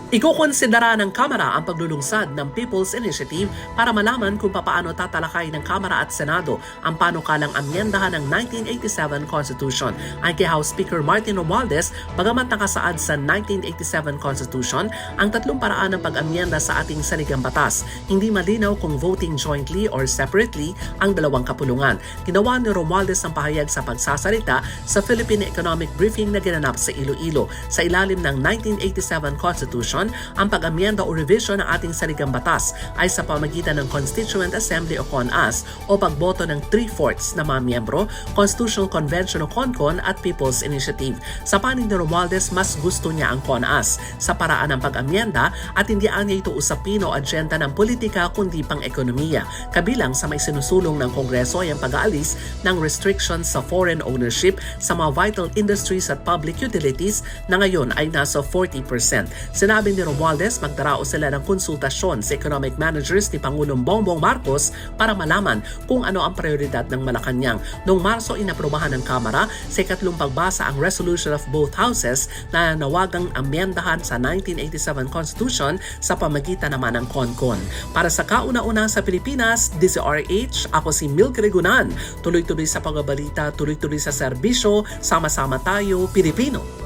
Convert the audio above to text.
Ikukonsidera ng Kamara ang paglulunsad ng People's Initiative para malaman kung papaano tatalakay ng Kamara at Senado ang panukalang amyendahan ng 1987 Constitution. Ayon kay House Speaker Martin Romualdez, bagamat nakasaad sa 1987 Constitution ang tatlong paraan ng pag-amyenda sa ating saligang batas, hindi malinaw kung voting jointly or separately ang dalawang kapulungan. Ginawa ni Romualdez ang pahayag sa pagsasalita sa Philippine Economic Briefing na ginanap sa Iloilo. Sa ilalim ng 1987 Constitution, ang pag-amyenda o revision ng ating saligang batas ay sa pamagitan ng Constituent Assembly o CONAS o pagboto ng 3/4 na mga miyembro, Constitutional Convention o CONCON at People's Initiative. Sa panig ni Romualdez, mas gusto niya ang CONAS sa paraan ng pag-amyenda at hindi niya ito usapin o agenda ng politika kundi pang ekonomiya. Kabilang sa may sinusulong ng Kongreso ay ang pag-aalis ng restrictions sa foreign ownership sa mga vital industries at public utilities na ngayon ay nasa 40%. Sinabi ni Romualdez, magdarao sila ng konsultasyon sa economic managers ni Pangulong Bongbong Marcos para malaman kung ano ang prioridad ng Malacanang. Noong Marso, inaprubahan ng Kamara sa ikatlong pagbasa ang resolution of both houses na nawagang amyendahan sa 1987 Constitution sa pamagitan naman ng CONCON. Para sa kauna-una sa Pilipinas, DZRH, ako si Milk Regunan. Tuloy-tuloy sa pagbabalita, tuloy-tuloy sa serbisyo, sama-sama tayo, Pilipino.